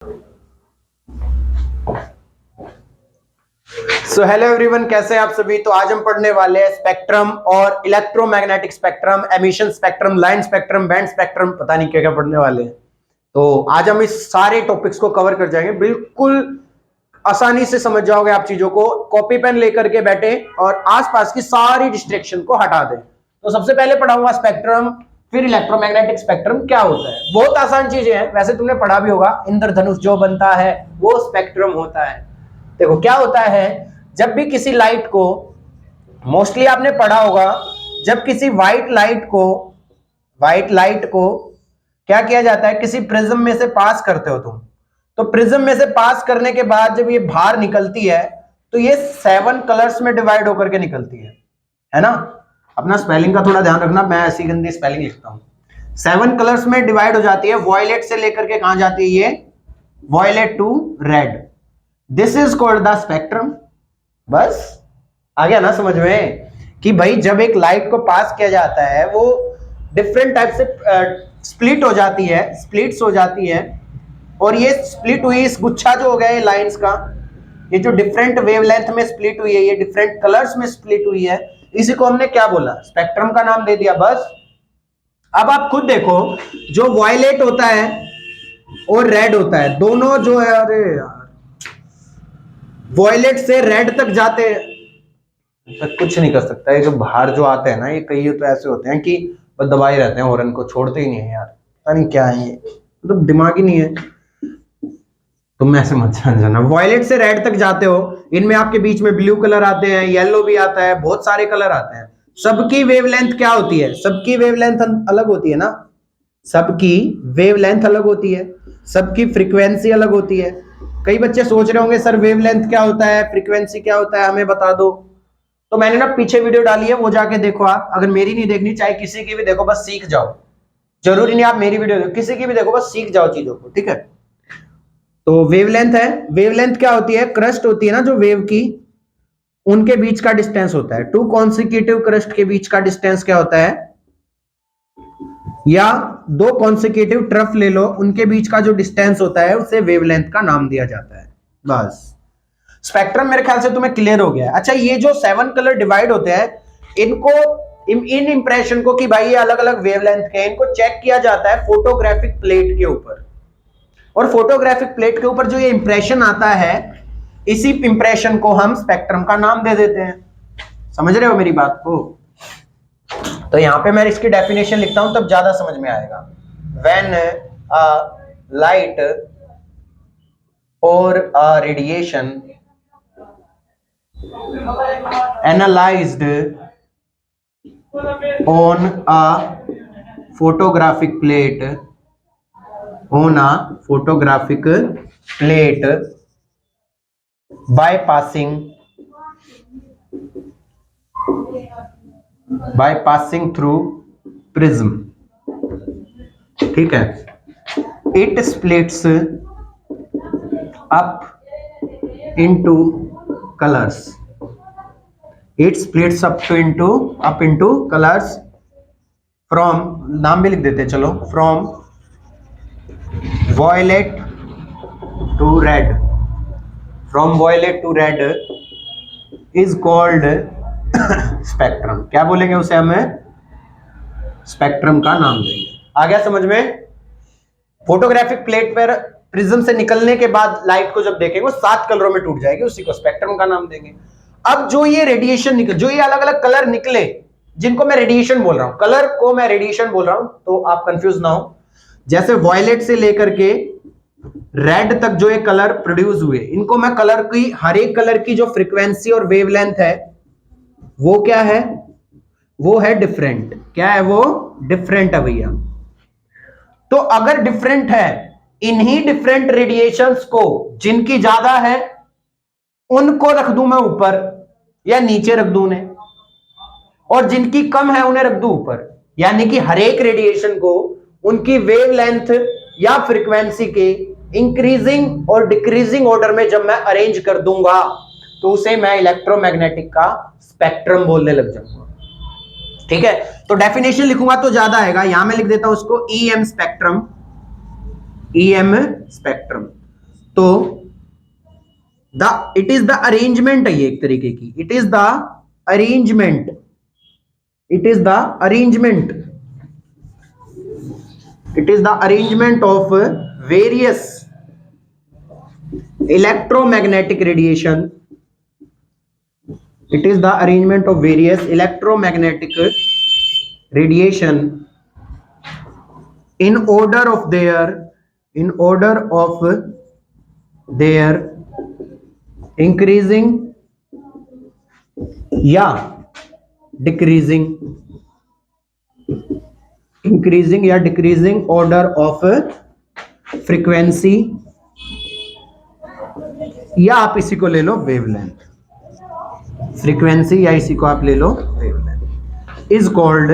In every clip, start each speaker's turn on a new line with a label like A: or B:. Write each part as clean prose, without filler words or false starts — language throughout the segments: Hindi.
A: सो हेलो एवरीवन, कैसे हैं आप सभी। तो आज हम पढ़ने वाले हैं स्पेक्ट्रम और electromagnetic spectrum, emission spectrum, line spectrum, band spectrum, पता नहीं क्या क्या पढ़ने वाले हैं। तो आज हम इस सारे टॉपिक्स को कवर कर जाएंगे। बिल्कुल आसानी से समझ जाओगे आप चीजों को। कॉपी पेन लेकर के बैठे और आसपास की सारी डिस्ट्रैक्शन को हटा दें। तो सबसे पहले पढ़ाऊंगा स्पेक्ट्रम, फिर इलेक्ट्रोमैग्नेटिक स्पेक्ट्रम क्या होता है। बहुत आसान चीजें हैं, वैसे तुमने पढ़ा भी होगा। इंद्रधनुष जो बनता है वो स्पेक्ट्रम होता है। देखो क्या होता है, जब भी किसी लाइट को, मोस्टली आपने पढ़ा होगा, जब किसी व्हाइट लाइट को क्या किया जाता है, किसी प्रिज्म में से पास करते हो तुम, तो प्रिज्म में से पास करने के बाद जब ये बाहर निकलती है तो ये 7 कलर्स में डिवाइड होकर के निकलती है ना। अपना स्पेलिंग का थोड़ा ध्यान रखना, मैं ऐसी गंदी स्पेलिंग लिखता हूं। 7 कलर्स में डिवाइड हो जाती है। वॉयलेट से लेकर के कहां जाती है ये, violet to red. This is called the spectrum. बस आ गया ना समझ में कि भाई जब एक लाइट को पास किया जाता है वो डिफरेंट टाइप से स्प्लिट हो जाती है, स्प्लिट्स हो जाती है। और ये स्प्लिट हुई, इस गुच्छा जो हो गया ये लाइंस का, ये जो डिफरेंट वेवलेंथ में स्प्लिट हुई है, ये डिफरेंट कलर्स में स्प्लिट हुई है, इसी को हमने क्या बोला, स्पेक्ट्रम का नाम दे दिया। बस अब आप खुद देखो, जो वॉयलेट होता है और रेड होता है, दोनों जो है, अरे यार, वॉयलेट से रेड तक जाते हैं तक कुछ नहीं कर सकता। ये जो बाहर जो आते हैं ना, ये कई तो ऐसे होते हैं कि बस दबाए रहते हैं, हॉर्न को छोड़ते ही नहीं है यार, पता नहीं क्या है ये, मतलब दिमाग ही नहीं है। तुम ऐसे मत समझना। वॉयलेट से रेड तक जाते हो, इनमें आपके बीच में ब्लू कलर आते हैं, येलो भी आता है, बहुत सारे कलर आते हैं। सबकी वेवलेंथ क्या होती है, सबकी वेवलेंथ अलग होती है ना, सबकी वेवलेंथ अलग होती है, सबकी फ्रीक्वेंसी अलग होती है। कई बच्चे सोच रहे होंगे सर वेवलेंथ क्या होता है, फ्रीक्वेंसी क्या होता है, हमें बता दो। तो मैंने ना पीछे वीडियो डाली है, वो जाके देखो आप। अगर मेरी नहीं देखनी, चाहे किसी की भी देखो, बस सीख जाओ। जरूरी नहीं आप मेरी वीडियो देखो, किसी की भी देखो, बस सीख जाओ चीजों को, ठीक है। तो वेवलेंथ है, वेवलेंथ क्या होती है, क्रस्ट होती है ना जो वेव की, उनके बीच का डिस्टेंस होता है। 2 कॉन्सिक्यूटिव क्रस्ट के बीच का डिस्टेंस क्या होता है, या 2 कॉन्सिक्यूटिव ट्रफ ले लो, उनके बीच का जो डिस्टेंस होता है उसे वेवलेंथ का नाम दिया जाता है। बस स्पेक्ट्रम मेरे ख्याल से तुम्हें क्लियर हो गया है। अच्छा, ये जो 7 कलर डिवाइड होते हैं, इनको इन इंप्रेशन को कि भाई ये अलग अलग वेवलेंथ के, इनको चेक किया जाता है फोटोग्राफिक प्लेट के ऊपर। और फोटोग्राफिक प्लेट के ऊपर जो ये इंप्रेशन आता है, इसी इंप्रेशन को हम स्पेक्ट्रम का नाम दे देते हैं। समझ रहे हो मेरी बात को। तो यहां पे मैं इसकी डेफिनेशन लिखता हूं, तब ज्यादा समझ में आएगा। When a light or a radiation analysed on a photographic plate, on a photographic plate by passing through prism, ठीक है। it splits up into colors, it splits up into colors from, नाम भी लिख देते हैं चलो, from violet to red, from violet to red is called spectrum। क्या बोलेंगे उसे, हमें स्पेक्ट्रम का नाम देंगे। आ गया समझ में। फोटोग्राफिक प्लेट पर प्रिज्म से निकलने के बाद लाइट को जब देखेंगे वो 7 कलरों में टूट जाएगी, उसी को स्पेक्ट्रम का नाम देंगे। अब जो ये रेडिएशन निकल, जो ये अलग अलग कलर निकले, जिनको मैं रेडिएशन बोल रहा हूं, कलर को मैं रेडिएशन बोल रहा हूं, तो आप कंफ्यूज ना हो। जैसे वॉयलेट से लेकर के रेड तक जो ये कलर प्रोड्यूस हुए, इनको मैं कलर की, हर एक कलर की जो फ्रीक्वेंसी और वेवलेंथ है वो क्या है, वो है डिफरेंट। क्या है वो, डिफरेंट है भैया। तो अगर डिफरेंट है, इन्हीं डिफरेंट रेडिएशंस को, जिनकी ज्यादा है उनको रख दूं मैं ऊपर या नीचे रख दूं उन्हें, और जिनकी कम है उन्हें रख दूं ऊपर। यानी कि हर एक रेडिएशन को उनकी वेवलेंथ या फ्रीक्वेंसी के इंक्रीजिंग और डिक्रीजिंग ऑर्डर में जब मैं अरेंज कर दूंगा, तो उसे मैं इलेक्ट्रोमैग्नेटिक का स्पेक्ट्रम बोलने लग जाऊंगा। ठीक है, तो डेफिनेशन लिखूंगा तो ज्यादा आएगा, यहां मैं लिख देता हूं उसको ईएम स्पेक्ट्रम, ईएम स्पेक्ट्रम। तो इट इज द अरेंजमेंट है ये एक तरीके की, it is the arrangement, it is the arrangement, it is the arrangement of various electromagnetic radiation, it is the arrangement of various electromagnetic radiation in order of their increasing या decreasing order of frequency, या आप इसी को ले लो वेवलेंथ, फ्रीक्वेंसी या इसी को आप ले लो wavelength, is called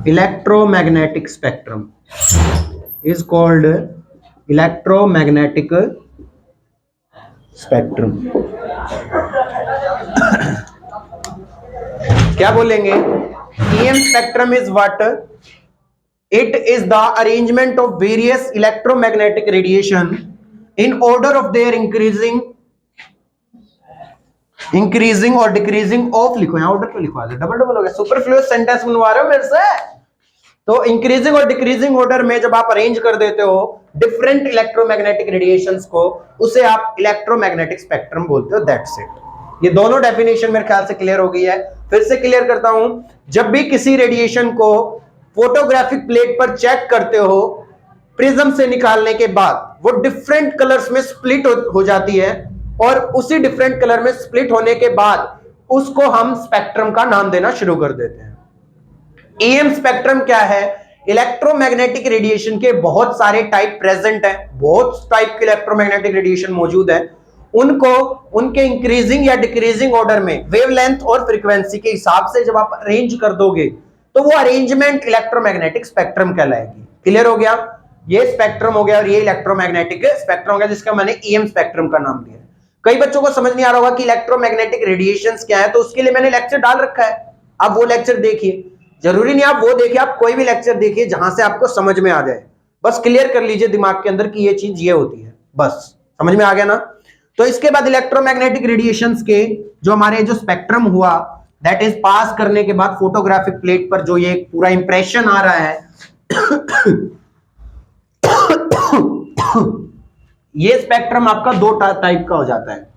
A: electromagnetic spectrum, is called electromagnetic spectrum. क्या बोलेंगे? EM spectrum is what? It is the arrangement of various electromagnetic radiation in order of their increasing और डिक्रीजिंग ऑफ, लिखो यहाँ ऑर्डर क्यों लिखवा दे, डबल हो गया, सुपरफ्लुअस सेंटेंस बनवा रहे हो मेरे से। तो इंक्रीजिंग और डिक्रीजिंग ऑर्डर में जब आप अरेंज कर देते हो डिफरेंट इलेक्ट्रोमैग्नेटिक रेडिएशंस को, उसे आप इलेक्ट्रोमैग्नेटिक स्पेक्ट्रम बोलते हो, दैट्स इट। ये दोनों डेफिनेशन मेरे ख्याल से क्लियर हो गई है। फिर से क्लियर करता हूं, जब भी किसी रेडिएशन को फोटोग्राफिक प्लेट पर चेक करते हो प्रिज्म से निकालने के बाद, वो डिफरेंट कलर्स में स्प्लिट हो जाती है, और उसी डिफरेंट कलर में स्प्लिट होने के बाद उसको हम स्पेक्ट्रम का नाम देना शुरू कर देते हैं। ईएम स्पेक्ट्रम क्या है? इलेक्ट्रोमैग्नेटिक रेडिएशन के बहुत सारे टाइप प्रेजेंट हैं, बहुत टाइप के इलेक्ट्रोमैग्नेटिक रेडिएशन मौजूद है, उनको उनके इंक्रीजिंग या डिक्रीजिंग ऑर्डर में वेवलेंथ और फ्रीक्वेंसी के हिसाब से जब आप अरेंज कर दोगे तो वो अरेंजमेंट इलेक्ट्रोमैग्नेटिक स्पेक्ट्रम कहलाएगी। क्लियर हो गया? ये स्पेक्ट्रम हो गया और ये इलेक्ट्रोमैग्नेटिक स्पेक्ट्रम हो गया, जिसका मैंने ईएम स्पेक्ट्रम का नाम दिया। कई बच्चों को समझ नहीं आ रहा होगा कि इलेक्ट्रोमैग्नेटिक रेडिएशंस क्या है, तो उसके लिए मैंने लेक्चर डाल रखा है, आप वो लेक्चर देखिए। जरूरी नहीं आप वो देखिए, आप कोई भी लेक्चर देखिए जहां से आपको समझ में आ जाए, बस क्लियर कर लीजिए दिमाग के अंदर कि ये चीज ये होती है, बस समझ में आ गया ना। तो इसके बाद इलेक्ट्रोमैग्नेटिक रेडिएशंस के जो हमारे जो स्पेक्ट्रम हुआ, दैट इज पास करने के बाद फोटोग्राफिक प्लेट पर जो ये पूरा इंप्रेशन आ रहा है ये स्पेक्ट्रम आपका दो टाइप का हो जाता है,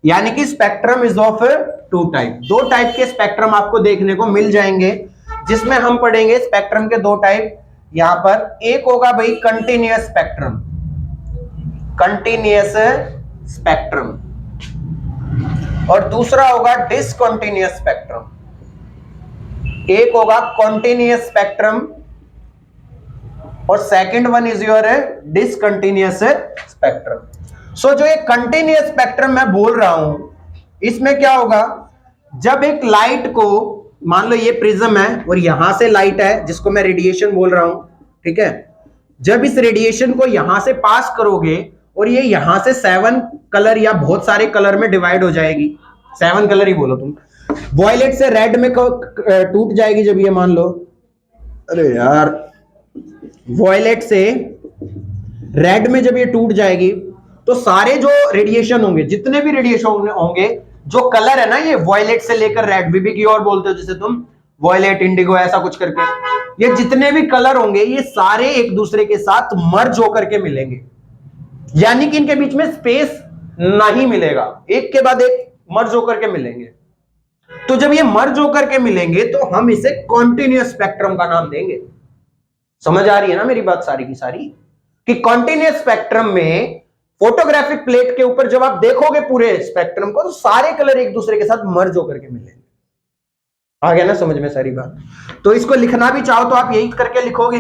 A: यानी कि spectrum is of two type. दो टाइप के स्पेक्ट्रम आपको देखने को मिल जाएंगे, जिसमें हम पढ़ेंगे स्पेक्ट्रम के दो टाइप। यहां पर एक होगा भाई कंटिन्यूअस स्पेक्ट्रम, कंटिन्यूअस स्पेक्ट्रम, और दूसरा होगा डिसकंटिन्यूअस स्पेक्ट्रम। एक होगा कॉन्टिन्यूअस स्पेक्ट्रम और second one is your discontinuous spectrum. So जो ये कंटिन्यूअस स्पेक्ट्रम मैं बोल रहा हूं, इसमें क्या होगा, जब एक लाइट को, मान लो ये प्रिज्म है और यहां से लाइट है जिसको मैं रेडिएशन बोल रहा हूं, ठीक है, जब इस रेडिएशन को यहां से पास करोगे और ये यहां से 7 कलर या बहुत सारे कलर में डिवाइड हो जाएगी, 7 कलर ही बोलो तुम, वॉयलेट से रेड में टूट जाएगी जब ये, मान लो, अरे यार, वॉयलेट से रेड में जब ये टूट जाएगी तो सारे जो रेडिएशन होंगे, जितने भी रेडिएशन होंगे, जो कलर है ना, ये वॉयलेट से लेकर रेड, बीबी की और बोलते हो जिसे तुम, वॉयलेट, इंडिगो, ऐसा कुछ करके, ये जितने भी कलर होंगे ये सारे एक दूसरे के साथ मर्ज होकर के मिलेंगे, यानी कि इनके बीच में स्पेस नहीं मिलेगा, एक के बाद एक मर्ज होकर के मिलेंगे। तो जब ये मर्ज होकर के मिलेंगे तो हम इसे कॉन्टिन्यूअस स्पेक्ट्रम का नाम देंगे। समझ आ रही है ना मेरी बात सारी की सारी, कि कॉन्टिन्यूअस स्पेक्ट्रम में फोटोग्राफिक प्लेट के ऊपर जब आप देखोगे पूरे स्पेक्ट्रम को, तो सारे कलर एक दूसरे के साथ मर्ज होकर के मिलेंगे। आ गया ना समझ में सारी बात? तो इसको लिखना भी चाहो तो आप यही करके लिखोगे,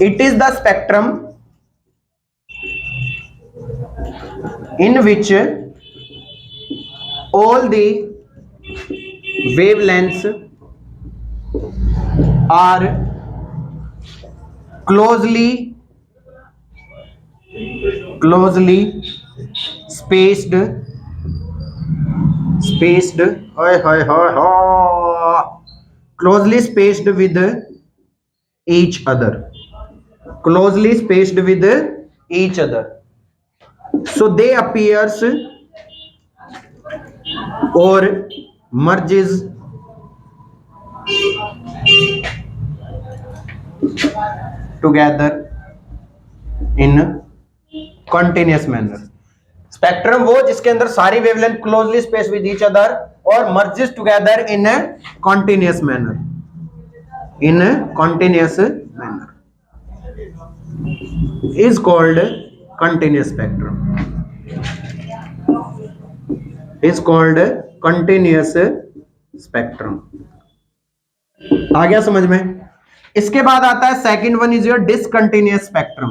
A: it is the spectrum in which all the wavelengths are closely spaced closely spaced with each other, closely spaced with each other, so they appears or merges together in continuous manner. Spectrum वो जिसके अंदर सारी wavelength closely space with each other और merges together in continuous manner, in continuous manner is called continuous spectrum, is called continuous spectrum. आ गया समझ में? इसके बाद आता है second one is your discontinuous spectrum.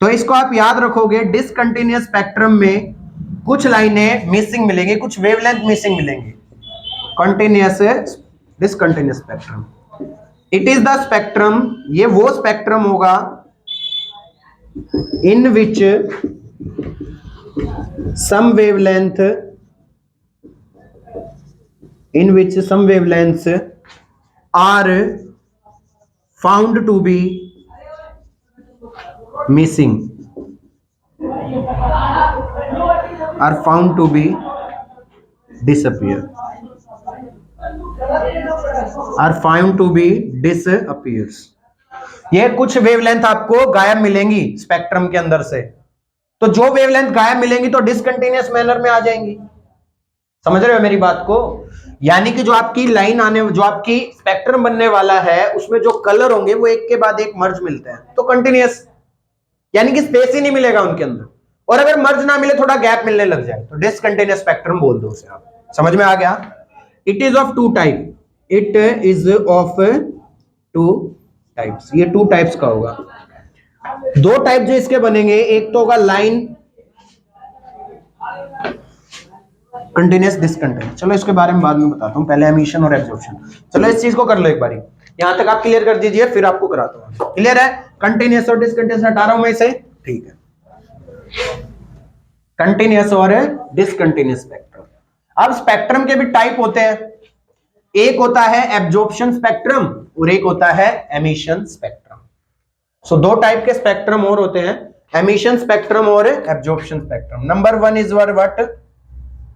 A: तो इसको आप याद रखोगे, डिसकंटिन्यूअस स्पेक्ट्रम में कुछ लाइनें मिसिंग मिलेंगी, कुछ वेवलेंथ मिसिंग मिलेंगी. Continuous discontinuous spectrum, it is the spectrum, ये वो स्पेक्ट्रम होगा in which some wavelengths are found to be missing, are found to be disappear, are found to be disappears. ये कुछ वेवलेंथ आपको गायब मिलेंगी स्पेक्ट्रम के अंदर से. तो जो वेवलेंथ गायब मिलेंगी तो डिसकंटिन्यूअस मैनर में आ जाएंगी. समझ रहे हो मेरी बात को? यानी कि जो आपकी लाइन जो आपकी स्पेक्ट्रम बनने वाला है उसमें जो कलर होंगे वो एक के बाद एक मर्ज मिलते हैं, तो कंटिन्यूअस, यानी कि स्पेस ही नहीं मिलेगा उनके अंदर. और अगर मर्ज ना मिले, थोड़ा गैप मिलने लग जाए, तो डिसकंटिन्यूअस स्पेक्ट्रम बोल दो उसे आप. समझ में आ गया? It is of two type, it is of two types. ये टू टाइप्स का होगा. दो टाइप जो इसके बनेंगे, एक तो होगा लाइन कंटिन्यूअस, डिसकंटिन्यूअस. चलो इसके बारे में बाद में बताता हूं, पहले एमिशन और एब्जॉर्प्शन. चलो इस चीज को कर लो एक बारी, यहां तक आप क्लियर कर दीजिए, फिर आपको कराता हूं. क्लियर है? कंटिन्यूअस और डिसकंटिन्यूअस हटा रहा हूं मैं इसे, ठीक है. कंटिन्यूअस और डिसकंटिन्यूअस स्पेक्ट्रम. अब स्पेक्ट्रम के भी टाइप होते हैं. एक होता है एब्जॉर्प्शन स्पेक्ट्रम और एक होता है एमिशन स्पेक्ट्रम. सो दो टाइप के स्पेक्ट्रम और होते हैं, एमिशन स्पेक्ट्रम और absorption spectrum. Number one is what?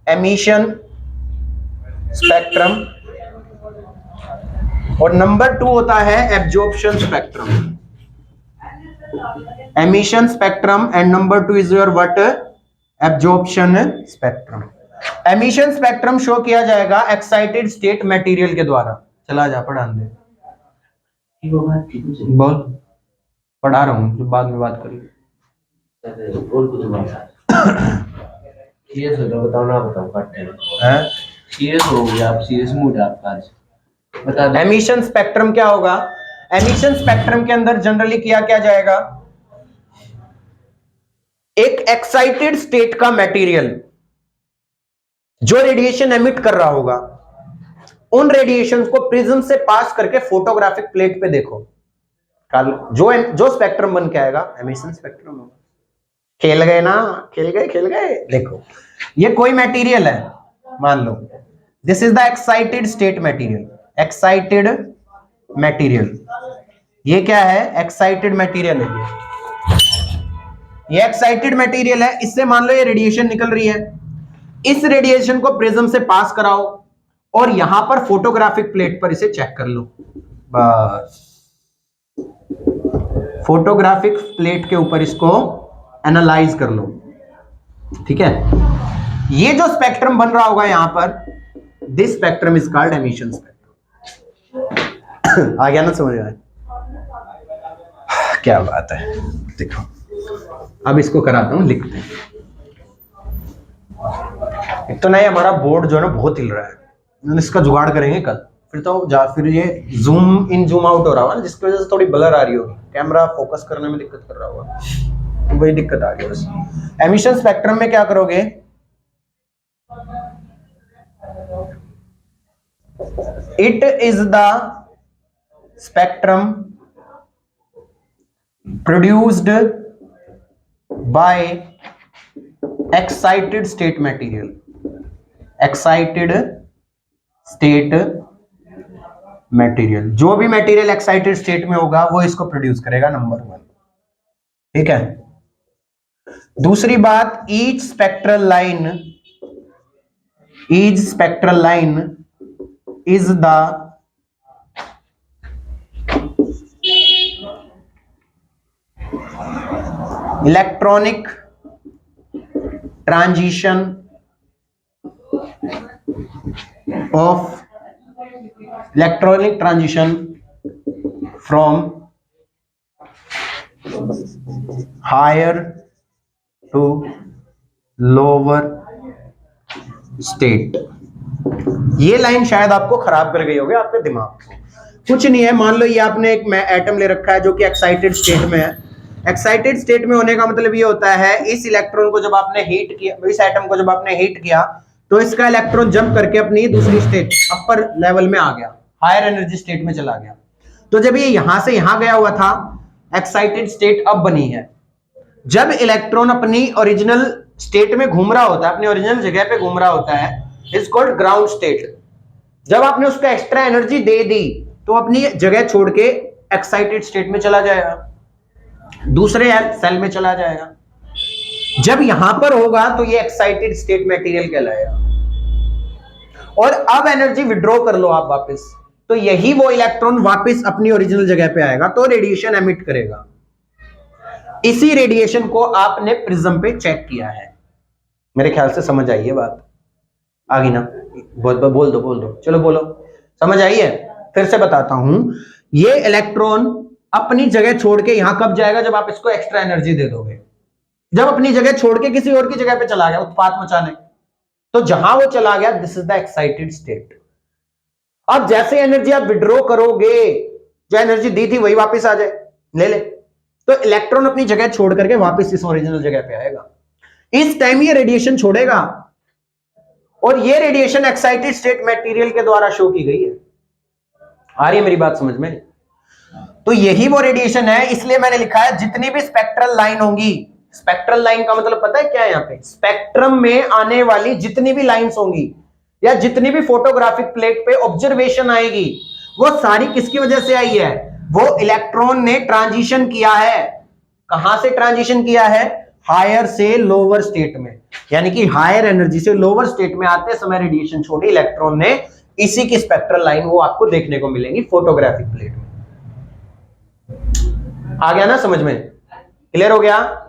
A: Emission spectrum, और नंबर टू होता है absorption spectrum. Emission spectrum and number two is your what? Absorption spectrum. Emission spectrum show किया जाएगा एक्साइटेड स्टेट मटेरियल के द्वारा. चला जा, पढ़ा दे. बोल, पढ़ा रहा हूं, जो बाद में बात करेंगे. सीरियस हो जाओ, बताओ ना बताओ, काटते हैं. सीरियस हो गया आप, सीरियस मूड है आपका आज, बता दो. एमिशन स्पेक्ट्रम क्या होगा? एमिशन स्पेक्ट्रम के अंदर जनरली किया क्या जाएगा, एक एक्साइटेड स्टेट का मटेरियल जो रेडिएशन एमिट कर रहा होगा, उन रेडिएशंस को प्रिज्म से पास करके फोटोग्राफिक प्लेट पे देखो. कल जो स्पेक्ट्रम बन के आएगा एमिशन स्पेक्ट्रम होगा. खेल गए ना, खेल गए. देखो ये कोई मटेरियल है, मान लो this is the excited state material. Excited material, ये क्या है? एक्साइटेड मटेरियल है. ये एक्साइटेड मटेरियल है. इससे मान लो ये रेडिएशन निकल रही है, इस रेडिएशन को प्रिज्म से पास कराओ और यहां पर फोटोग्राफिक प्लेट पर इसे चेक कर लो. बस फोटोग्राफिक प्लेट के ऊपर इसको एनालाइज कर लो. ठीक है? ये जो स्पेक्ट्रम बन रहा होगा यहां पर, this spectrum is called emission spectrum. आ गया ना समझ में? क्या बात है. देखो अब इसको कराता हूं, लिखते हैं. एक तो नहीं, हमारा बोर्ड जो है ना बहुत हिल रहा है, इसका जुगाड़ करेंगे कल. फिर ये जूम इन जूम आउट हो रहा होगा ना, जिसकी वजह से थोड़ी ब्लर आ रही होगी, कैमरा फोकस करने में दिक्कत कर रहा होगा, तो वही दिक्कत आ रही है बस. एमिशन स्पेक्ट्रम में क्या करोगे, it is the spectrum produced by excited state material. Excited state material, जो भी मटेरियल एक्साइटेड स्टेट में होगा वो इसको प्रोड्यूस करेगा, नंबर 1। ठीक है। दूसरी बात, each spectral line is the electronic transition from higher to lower state। ये लाइन शायद आपको खराब कर गई होगी आपके दिमाग को। कुछ नहीं है, मान लो ये आपने एक एटम ले रखा है जो कि एक्साइटेड स्टेट में है। एक्साइटेड स्टेट में होने का मतलब ये होता है, इस इलेक्ट्रॉन को जब आपने हीट किया, इस एटम को जब आपने हीट किया तो इसका इलेक्ट्रॉन जंप करके अपनी दूसरी स्टेट, अपर लेवल में आ गया, हायर एनर्जी स्टेट में चला गया। तो जब ये यहां से यहां गया हुआ था, एक्साइटेड स्टेट अब बनी है। जब इलेक्ट्रॉन अपनी ओरिजिनल स्टेट में घूम रहा होता है, अपनी ओरिजिनल जगह पे घूम रहा होता है, इज कॉल्ड ग्राउंड स्टेट। जब आपने उसको एक्स्ट्रा एनर्जी दे दी तो अपनी जगह छोड़ के एक्साइटेड स्टेट में चला जाएगा, दूसरे सेल में चला जाएगा। जब यहां पर होगा तो ये एक्साइटेड स्टेट मटेरियल कहलाएगा। और अब एनर्जी विड्रॉ कर लो आप वापस, तो यही वो इलेक्ट्रॉन वापस अपनी ओरिजिनल जगह पे आएगा, तो रेडिएशन एमिट करेगा। इसी रेडिएशन को आपने प्रिज्म पे चेक किया है। मेरे ख्याल से समझ आई है बात, आ गई ना? बोल दो चलो बोलो, समझ आई है? फिर से बताता हूं, ये इलेक्ट्रॉन अपनी जगह छोड़ के यहां कब जाएगा? जब आप इसको एक्स्ट्रा एनर्जी दे दोगे। जब अपनी जगह छोड़ के किसी और की जगह पे चला गया उत्पात मचाने, तो जहां वो चला गया, this is the excited state. अब जैसे एनर्जी आप विड्रॉ करोगे, जो एनर्जी दी थी वही वापस आ जाए, ले, तो इलेक्ट्रॉन अपनी जगह छोड़ करके वापस इस ओरिजिनल जगह पे आएगा। इस टाइम ये रेडिएशन छोड़ेगा, और ये रेडिएशन एक्साइटेड स्टेट मटेरियल के द्वारा शो की गई है। आ रही है मेरी बात समझ में? तो यही वो रेडिएशन है, इसलिए मैंने लिखा है जितनी भी स्पेक्ट्रल लाइन होंगी, स्पेक्ट्रल लाइन का मतलब पता है क्या है? यहाँ पे स्पेक्ट्रम में आने वाली जितनी भी लाइंस होंगी या जितनी भी फोटोग्राफिक प्लेट पे ऑब्जर्वेशन आएगी, वो सारी किसकी वजह से आई है? वो इलेक्ट्रॉन ने ट्रांजिशन किया है। कहां से ट्रांजिशन किया है? हायर से लोअर स्टेट में, यानी कि हायर एनर्जी से लोअर स्टेट में आते समय रेडिएशन छोड़ी इलेक्ट्रॉन ने। इसी की स्पेक्ट्रल लाइन वो आपको देखने को मिलेंगी फोटोग्राफिक प्लेट में। आ गया ना समझ में? क्लियर हो गया?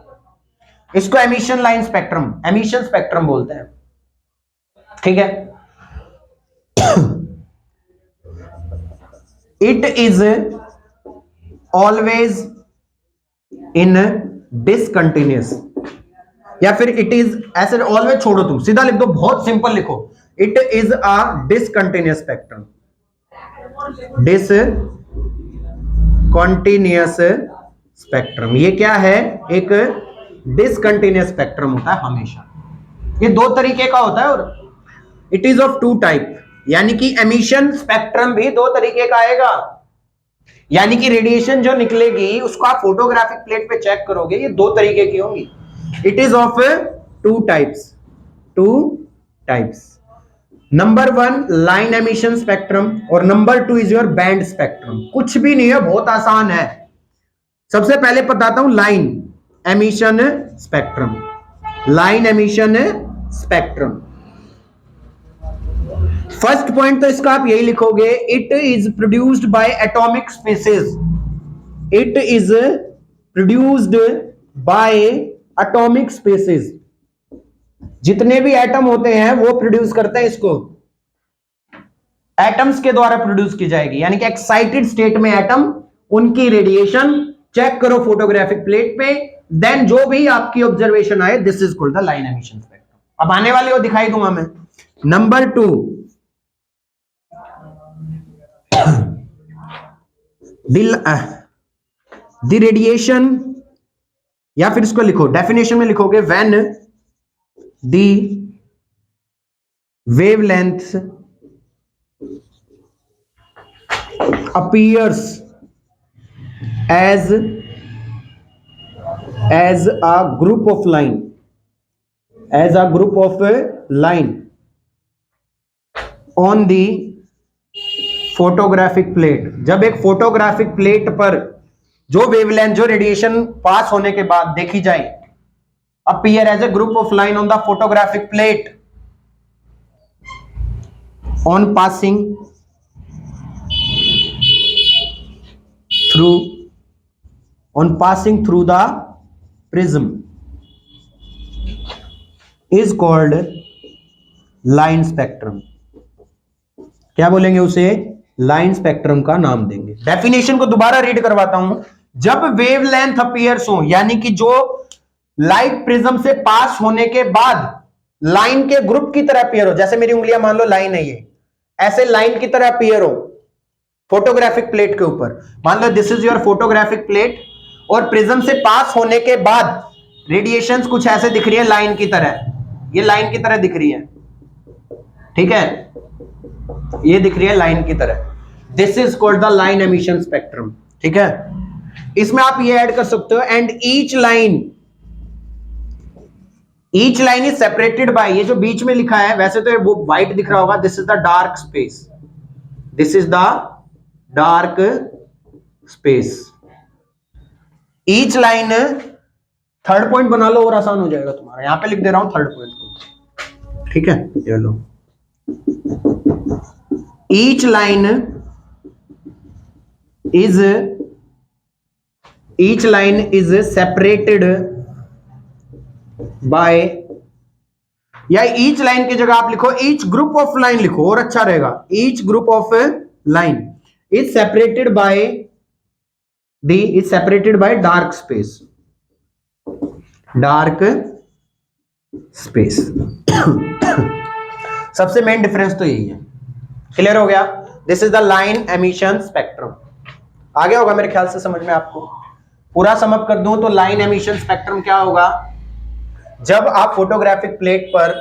A: इसको emission line spectrum, emission spectrum बोलते हैं। ठीक है। It is always in discontinuous, या फिर इट इज, ऐसे ऑलवेज छोड़ो, तुम सीधा लिख दो, बहुत सिंपल लिखो, it is a discontinuous spectrum. Discontinuous spectrum, ये क्या है? एक डिसकंटिन्यूअस स्पेक्ट्रम होता है हमेशा। ये दो तरीके का होता है, और it is of two type, यानी कि एमिशन स्पेक्ट्रम भी दो तरीके का आएगा। यानी कि रेडिएशन जो निकलेगी उसको आप फोटोग्राफिक प्लेट पे चेक करोगे, ये दो तरीके की होंगी। It is of two types. Number 1 line emission spectrum, और number 2 is your band spectrum. कुछ भी नहीं है, बहुत आसान है। सबसे पहले बताता हूं line emission spectrum. Line emission spectrum, first point तो इसका आप यही लिखोगे, it is produced bye atomic species. It is produced bye atomic species. जितने भी एटम होते हैं वो प्रोड्यूस करते हैं इसको, एटम्स के द्वारा प्रोड्यूस की जाएगी। यानी कि एक्साइटेड स्टेट में एटम, उनकी रेडिएशन चेक करो फोटोग्राफिक प्लेट पे, देन जो भी आपकी ऑब्जर्वेशन आए, this is called the line emission spectrum. अब आने वाले वो दिखाई दूंगा मैं। नंबर 2, द रेडिएशन, या फिर इसको लिखो, डेफिनेशन में लिखोगे, when the wavelength appears as a group of line, on the photographic plate, जब एक फोटोग्राफिक प्लेट पर जो वेवलेंथ, जो रेडिएशन पास होने के बाद देखी जाए, appear as a group of line on the photographic plate on passing through the prism is called line spectrum. क्या बोलेंगे उसे? लाइन स्पेक्ट्रम का नाम देंगे। डेफिनेशन को दोबारा रीड करवाता हूं। जब वेवलेंथ अपीयर्स हो, यानी कि जो लाइट प्रिज्म से पास होने के बाद लाइन के ग्रुप की तरह अपीयर हो, जैसे मेरी उंगलियां मान लो लाइन है, ये ऐसे लाइन की तरह अपीयर हो फोटोग्राफिक प्लेट के ऊपर। मान लो this is your photographic plate, और प्रिज्म से पास होने के बाद रेडिएशंस कुछ ऐसे दिख रही है लाइन की तरह, ये लाइन की तरह दिख रही है, ठीक है, ये दिख रही है लाइन की तरह। This is called the line emission spectrum, ठीक है। इसमें आप ये ऐड कर सकते हो, and each line is separated bye, ये जो बीच में लिखा है वैसे तो वो व्हाइट दिख रहा होगा, this is the dark space, this is the dark space. Each line, third point बना लो और आसान हो जाएगा तुम्हारा, यहां पे लिख दे रहा हूं थर्ड पॉइंट को, ठीक है, ये लो। Each line is separated by, या ईच लाइन की जगह आप लिखो ईच ग्रुप ऑफ लाइन लिखो और अच्छा रहेगा। Each group of line is separated by dark space, सबसे मेन डिफरेंस तो यही है। क्लियर हो गया? This is the line emission spectrum. आ गया होगा मेरे ख्याल से समझ में आपको। पूरा समअप कर दूं तो लाइन एमिशन स्पेक्ट्रम क्या होगा? जब आप फोटोग्राफिक प्लेट पर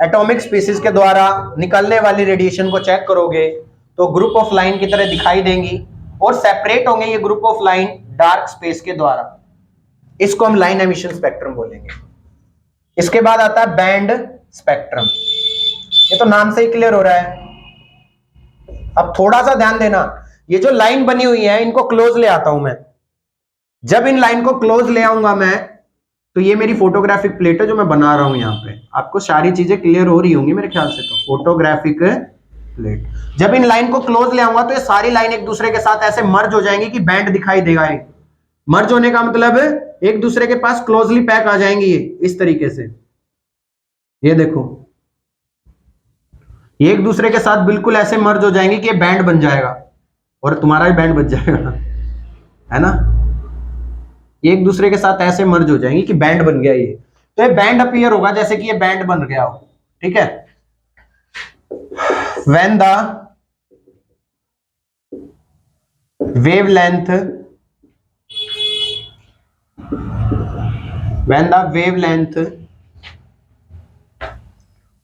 A: एटॉमिक स्पीसीज के द्वारा निकलने वाली रेडिएशन को चेक करोगे तो ग्रुप ऑफ लाइन की तरह दिखाई देंगी और सेपरेट होंगे ये group of line dark space के द्वारा। इसको हम लाइन एमिशन स्पेक्ट्रम बोलेंगे। इसके बाद आता है बैंड स्पेक्ट्रम। ये तो नाम से ही क्लियर हो रहा है। अब थोड़ा सा ध्यान देना, ये जो लाइन बनी हुई है इनको क्लोज ले आता हूं मैं। जब इन लाइन को क्लोज ले आऊंगा मैं, तो ये मेरी फोटोग्राफिक प्लेट है जो मैं बना रहा हूं। यहां पे आपको सारी चीजें क्लियर हो रही होंगी मेरे ख्याल से। तो फोटोग्राफिक प्लेट, जब इन लाइन को क्लोज ले आऊंगा तो ये सारी लाइन एक दूसरे के साथ ऐसे मर्ज हो जाएंगी कि बैंड दिखाई देगा। मर्ज होने का मतलब एक दूसरे के पास क्लोजली पैक आ जाएंगी ये इस तरीके से। ये देखो, ये एक दूसरे के साथ बिल्कुल ऐसे मर्ज हो जाएंगे कि ये बैंड बन जाएगा और तुम्हारा भी बैंड बन जाएगा, है ना। ये एक दूसरे के साथ ऐसे मर्ज हो जाएंगे कि बैंड बन गया ये। तो ये बैंड अपीयर होगा जैसे कि ये बैंड बन गया हो, ठीक है। when the wavelength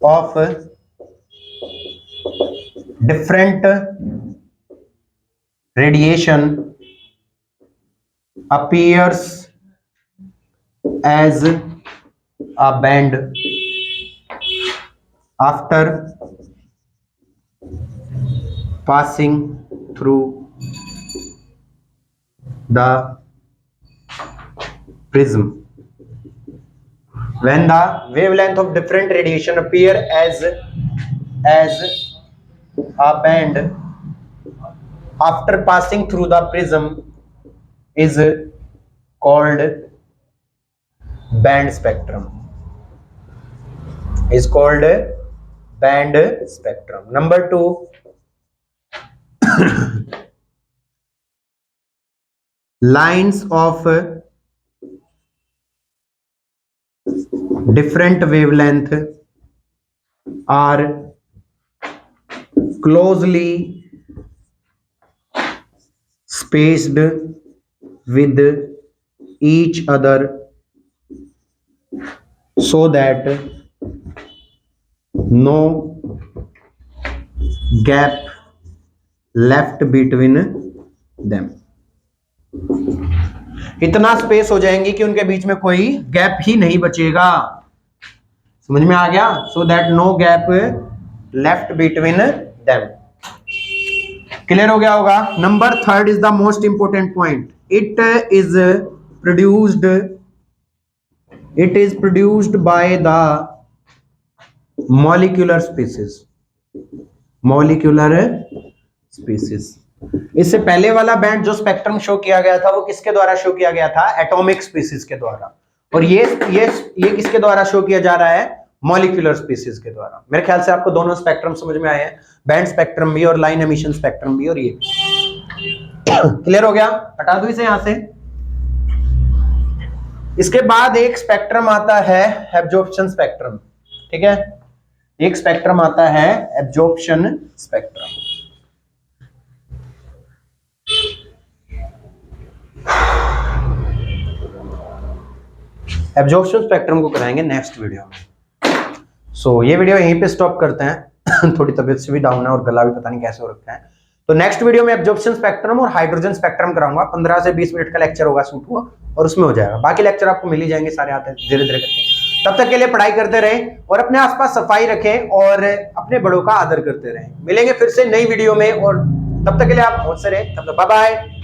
A: of different radiation appears as a band after passing through the prism. When the wavelength of different radiation appear as a band after passing through the prism is called band spectrum. Is called band spectrum. Number 2, lines of different wavelength are closely spaced with each other so that no gap left between them. इतना स्पेस हो जाएंगी कि उनके बीच में कोई गैप ही नहीं बचेगा। समझ में आ गया? So that no gap left between them. Clear हो गया होगा। Number third is the most important point, it is produced by the molecular species, molecular species. इससे पहले वाला बैंड जो स्पेक्ट्रम शो किया गया था वो किसके द्वारा शो किया गया था, एटॉमिक स्पीसीज के द्वारा, और ये किसके द्वारा शो किया जा रहा है, मॉलिक्यूलर स्पीसीज के द्वारा। मेरे ख्याल से आपको दोनों स्पेक्ट्रम समझ में आए हैं, बैंड स्पेक्ट्रम भी और लाइन एमिशन स्पेक्ट्रम भी, और ये क्लियर हो गया। हटा दो इसे यहां से। इसके बाद एक स्पेक्ट्रम आता है एब्जॉर्प्शन स्पेक्ट्रम, ठीक है, एक स्पेक्ट्रम आता है एब्जॉर्प्शन स्पेक्ट्रम। एब्जॉर्प्शन स्पेक्ट्रम को कराएंगे नेक्स्ट वीडियो में। सो ये वीडियो यहीं पे स्टॉप करते हैं थोड़ी तबीयत से भी डाउन है और गला भी पता नहीं कैसे हो रखा है। तो नेक्स्ट वीडियो में एब्जॉर्प्शन स्पेक्ट्रम और हाइड्रोजन स्पेक्ट्रम कराऊंगा। 15 से 20 मिनट का लेक्चर होगा सूट हुआ, और उसमें हो जाएगा। बाकी लेक्चर आपको मिल ही जाएंगे, सारे आते हैं धीरे धीरे करके। तब तक के लिए पढ़ाई करते रहें और अपने आसपास सफाई रखें और अपने बड़ों का आदर करते रहें। मिलेंगे फिर से नई वीडियो में, और तब तक के लिए आप बहुत से रहें। तब तक बाय बाय।